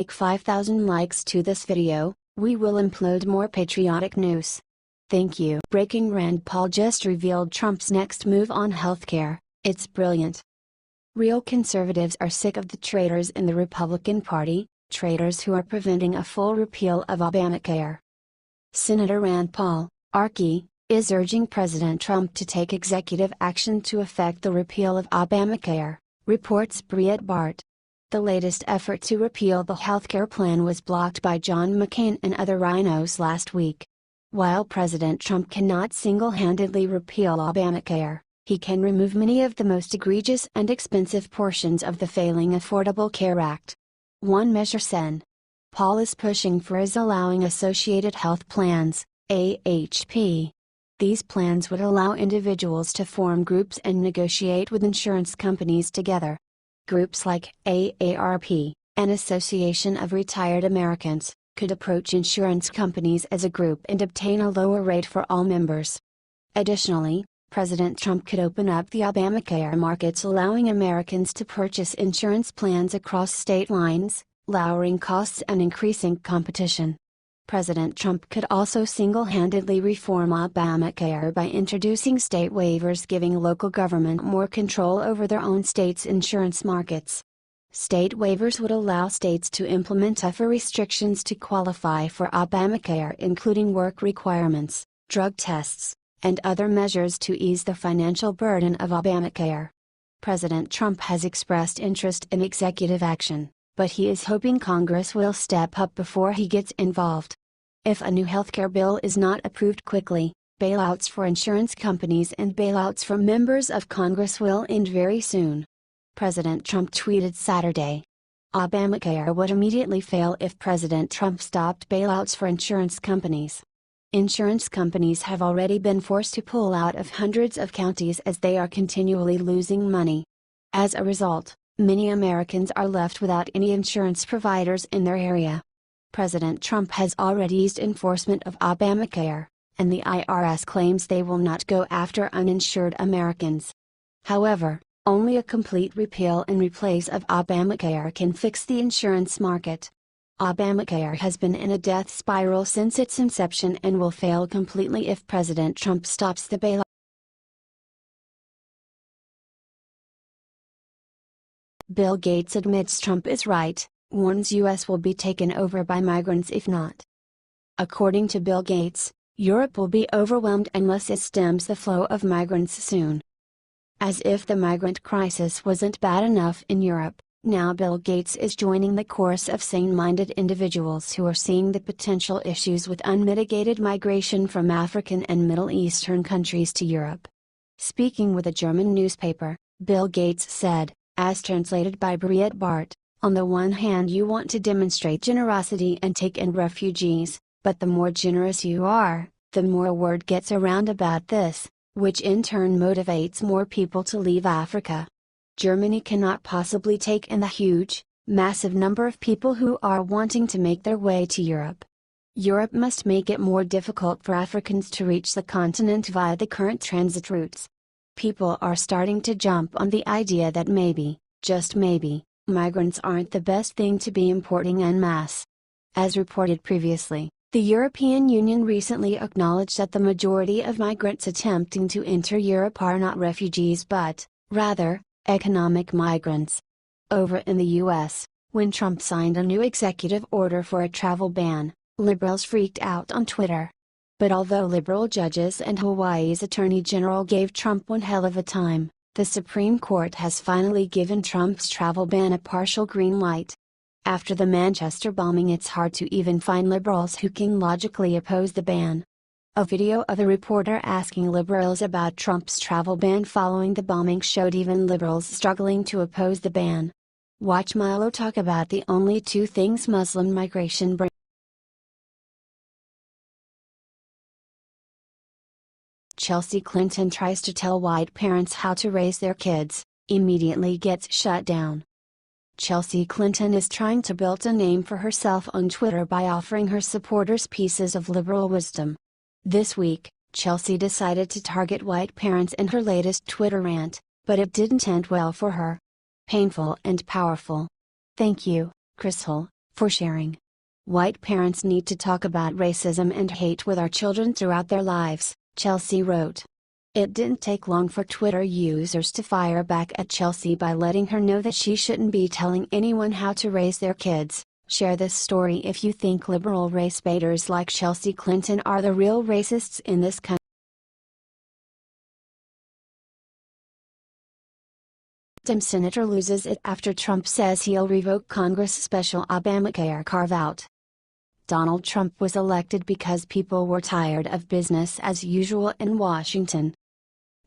Like 5,000 likes to this video, we will upload more patriotic news. Thank you. Breaking: Rand Paul just revealed Trump's next move on healthcare. It's brilliant. Real conservatives are sick of the traitors in the Republican Party, traitors who are preventing a full repeal of Obamacare. Senator Rand Paul, RK, is urging President Trump to take executive action to effect the repeal of Obamacare, reports Breitbart. The latest effort to repeal the healthcare plan was blocked by John McCain and other rhinos last week. While President Trump cannot single-handedly repeal Obamacare, he can remove many of the most egregious and expensive portions of the failing Affordable Care Act. One measure Sen. Paul is pushing for is allowing Associated Health Plans, AHP. These plans would allow individuals to form groups and negotiate with insurance companies together. Groups like AARP, an Association of Retired Americans, could approach insurance companies as a group and obtain a lower rate for all members. Additionally, President Trump could open up the Obamacare markets, allowing Americans to purchase insurance plans across state lines, lowering costs and increasing competition. President Trump could also single-handedly reform Obamacare by introducing state waivers, giving local government more control over their own state's insurance markets. State waivers would allow states to implement tougher restrictions to qualify for Obamacare, including work requirements, drug tests, and other measures to ease the financial burden of Obamacare. President Trump has expressed interest in executive action, but he is hoping Congress will step up before he gets involved. If a new healthcare bill is not approved quickly, bailouts for insurance companies and bailouts from members of Congress will end very soon. President Trump tweeted Saturday. Obamacare would immediately fail if President Trump stopped bailouts for insurance companies. Insurance companies have already been forced to pull out of hundreds of counties as they are continually losing money. As a result, many Americans are left without any insurance providers in their area. President Trump has already eased enforcement of Obamacare, and the IRS claims they will not go after uninsured Americans. However, only a complete repeal and replace of Obamacare can fix the insurance market. Obamacare has been in a death spiral since its inception and will fail completely if President Trump stops the bailout. Bill Gates admits Trump is right, warns U.S. will be taken over by migrants if not. According to Bill Gates, Europe will be overwhelmed unless it stems the flow of migrants soon. As if the migrant crisis wasn't bad enough in Europe, now Bill Gates is joining the chorus of sane-minded individuals who are seeing the potential issues with unmitigated migration from African and Middle Eastern countries to Europe. Speaking with a German newspaper, Bill Gates said, as translated by Breitbart, "On the one hand, you want to demonstrate generosity and take in refugees, but the more generous you are, the more word gets around about this, which in turn motivates more people to leave Africa. Germany cannot possibly take in the huge, massive number of people who are wanting to make their way to Europe. Europe must make it more difficult for Africans to reach the continent via the current transit routes. People are starting to jump on the idea that maybe, just maybe, migrants aren't the best thing to be importing en masse." As reported previously, the European Union recently acknowledged that the majority of migrants attempting to enter Europe are not refugees but, rather, economic migrants. Over in the U.S., when Trump signed a new executive order for a travel ban, liberals freaked out on Twitter. But although liberal judges and Hawaii's Attorney General gave Trump one hell of a time, the Supreme Court has finally given Trump's travel ban a partial green light. After the Manchester bombing, it's hard to even find liberals who can logically oppose the ban. A video of a reporter asking liberals about Trump's travel ban following the bombing showed even liberals struggling to oppose the ban. Watch Milo talk about the only two things Muslim migration brings. Chelsea Clinton tries to tell white parents how to raise their kids, immediately gets shut down. Chelsea Clinton is trying to build a name for herself on Twitter by offering her supporters pieces of liberal wisdom. This week, Chelsea decided to target white parents in her latest Twitter rant, but it didn't end well for her. Painful and powerful. Thank you, Chris Hull. for sharing. White parents need to talk about racism and hate with our children throughout their lives, Chelsea wrote. It didn't take long for Twitter users to fire back at Chelsea by letting her know that she shouldn't be telling anyone how to raise their kids. Share this story if you think liberal race baiters like Chelsea Clinton are the real racists in this country. Dem senator loses it after Trump says he'll revoke Congress special Obamacare carve-out. Donald Trump was elected because people were tired of business as usual in Washington.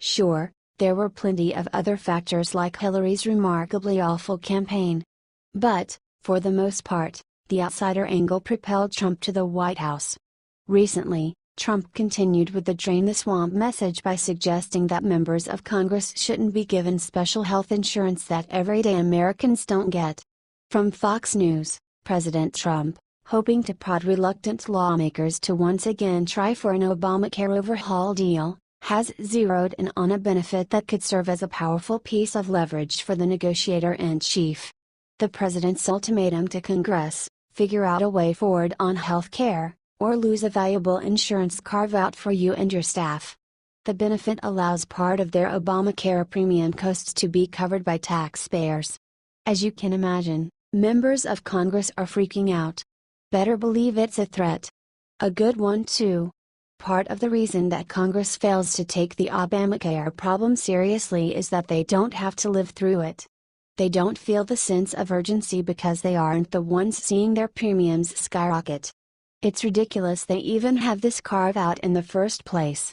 Sure, there were plenty of other factors like Hillary's remarkably awful campaign. But, for the most part, the outsider angle propelled Trump to the White House. Recently, Trump continued with the drain the swamp message by suggesting that members of Congress shouldn't be given special health insurance that everyday Americans don't get. From Fox News, President Trump, hoping to prod reluctant lawmakers to once again try for an Obamacare overhaul deal, has zeroed in on a benefit that could serve as a powerful piece of leverage for the negotiator-in-chief. The president's ultimatum to Congress: figure out a way forward on health care, or lose a valuable insurance carve-out for you and your staff. The benefit allows part of their Obamacare premium costs to be covered by taxpayers. As you can imagine, members of Congress are freaking out. Better believe it's a threat. A good one too. Part of the reason that Congress fails to take the Obamacare problem seriously is that they don't have to live through it. They don't feel the sense of urgency because they aren't the ones seeing their premiums skyrocket. It's ridiculous they even have this carve-out in the first place.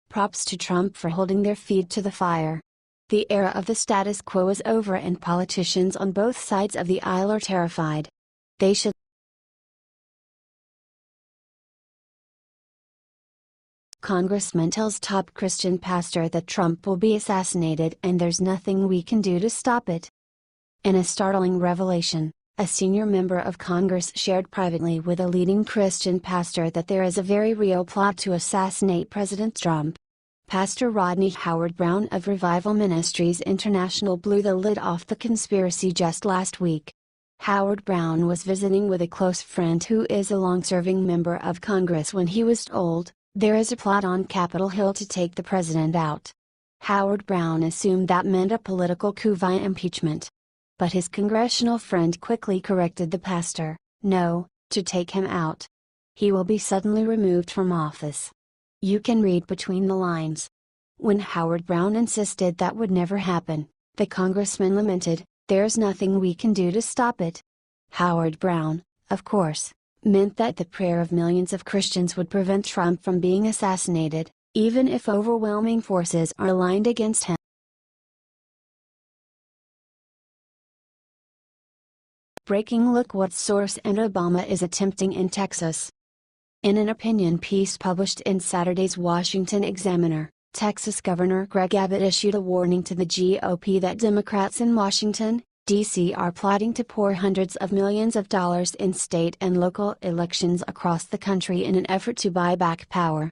Props to Trump for holding their feet to the fire. The era of the status quo is over and politicians on both sides of the aisle are terrified. They should. Congressman tells top Christian pastor that Trump will be assassinated and there's nothing we can do to stop it. In a startling revelation, a senior member of Congress shared privately with a leading Christian pastor that there is a very real plot to assassinate President Trump. Pastor Rodney Howard-Browne of Revival Ministries International blew the lid off the conspiracy just last week. Howard-Browne was visiting with a close friend who is a long-serving member of Congress when he was told, "There is a plot on Capitol Hill to take the president out." Howard-Browne assumed that meant a political coup via impeachment. But his congressional friend quickly corrected the pastor: "No, to take him out. He will be suddenly removed from office." You can read between the lines. When Howard-Browne insisted that would never happen, the congressman lamented, "There's nothing we can do to stop it." Howard-Browne, of course, meant that the prayer of millions of Christians would prevent Trump from being assassinated, even if overwhelming forces are aligned against him. Breaking: look what source and Obama is attempting in Texas. In an opinion piece published in Saturday's Washington Examiner, Texas Governor Greg Abbott issued a warning to the GOP that Democrats in Washington, D.C. are plotting to pour hundreds of millions of dollars in state and local elections across the country in an effort to buy back power.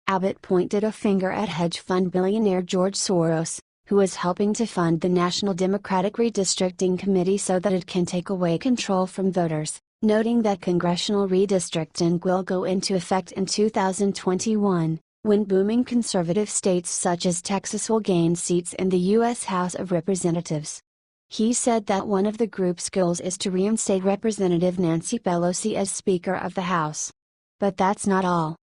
Abbott pointed a finger at hedge fund billionaire George Soros, who is helping to fund the National Democratic Redistricting Committee so that it can take away control from voters, noting that congressional redistricting will go into effect in 2021, when booming conservative states such as Texas will gain seats in the U.S. House of Representatives. He said that one of the group's goals is to reinstate Representative Nancy Pelosi as Speaker of the House. But that's not all.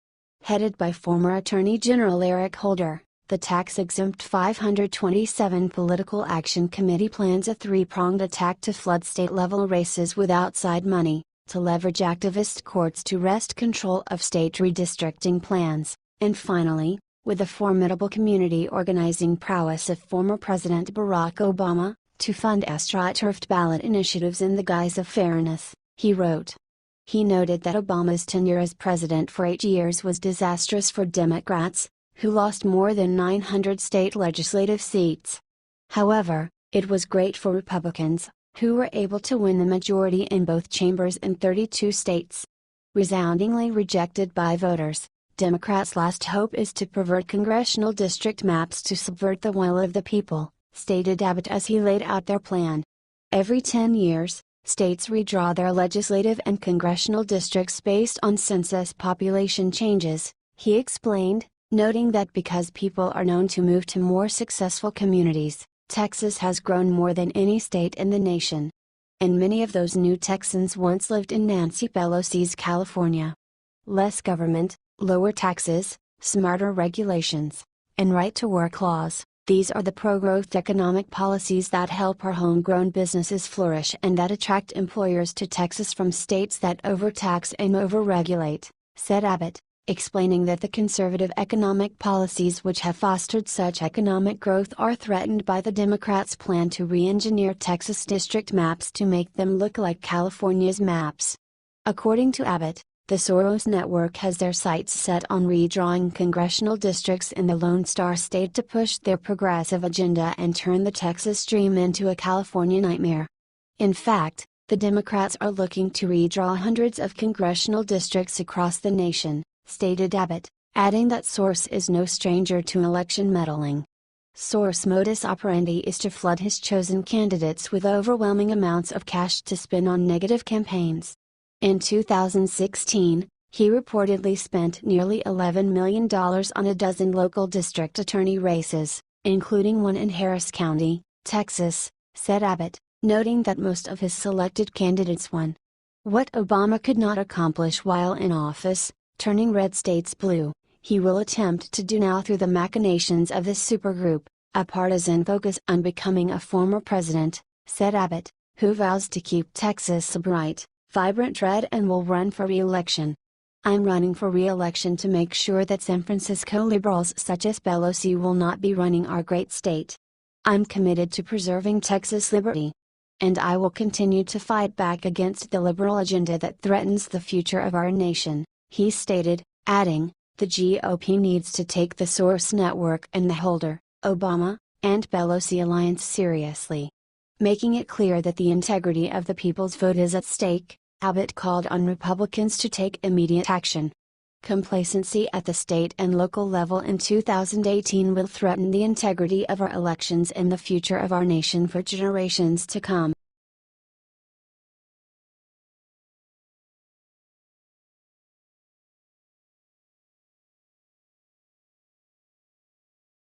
Headed by former Attorney General Eric Holder, the tax-exempt 527 Political Action Committee plans a three-pronged attack to flood state-level races with outside money, to leverage activist courts to wrest control of state redistricting plans, and finally, with the formidable community organizing prowess of former President Barack Obama, to fund astroturfed ballot initiatives in the guise of fairness, he wrote. He noted that Obama's tenure as president for 8 years was disastrous for Democrats, who lost more than 900 state legislative seats. However, it was great for Republicans, who were able to win the majority in both chambers in 32 states. Resoundingly rejected by voters, Democrats' last hope is to pervert congressional district maps to subvert the will of the people, stated Abbott as he laid out their plan. Every 10 years, states redraw their legislative and congressional districts based on census population changes, he explained, noting that because people are known to move to more successful communities, Texas has grown more than any state in the nation. And many of those new Texans once lived in Nancy Pelosi's California. Less government, lower taxes, smarter regulations, and right-to-work laws. These are the pro-growth economic policies that help our homegrown businesses flourish and that attract employers to Texas from states that overtax and overregulate, said Abbott, explaining that the conservative economic policies which have fostered such economic growth are threatened by the Democrats' plan to re-engineer Texas district maps to make them look like California's maps. According to Abbott, the Soros Network has their sights set on redrawing congressional districts in the Lone Star State to push their progressive agenda and turn the Texas dream into a California nightmare. In fact, the Democrats are looking to redraw hundreds of congressional districts across the nation, stated Abbott, adding that Soros is no stranger to election meddling. Soros' modus operandi is to flood his chosen candidates with overwhelming amounts of cash to spend on negative campaigns. In 2016, he reportedly spent nearly $11 million on a dozen local district attorney races, including one in Harris County, Texas, said Abbott, noting that most of his selected candidates won. What Obama could not accomplish while in office, turning red states blue, he will attempt to do now through the machinations of this supergroup, a partisan focus on becoming a former president, said Abbott, who vows to keep Texas a bright, vibrant red and will run for re-election. I'm running for re-election to make sure that San Francisco liberals such as Pelosi will not be running our great state. I'm committed to preserving Texas liberty. And I will continue to fight back against the liberal agenda that threatens the future of our nation, he stated, adding, the GOP needs to take the Soros Network and the Holder, Obama, and Pelosi alliance seriously. Making it clear that the integrity of the people's vote is at stake, Abbott called on Republicans to take immediate action. Complacency at the state and local level in 2018 will threaten the integrity of our elections and the future of our nation for generations to come.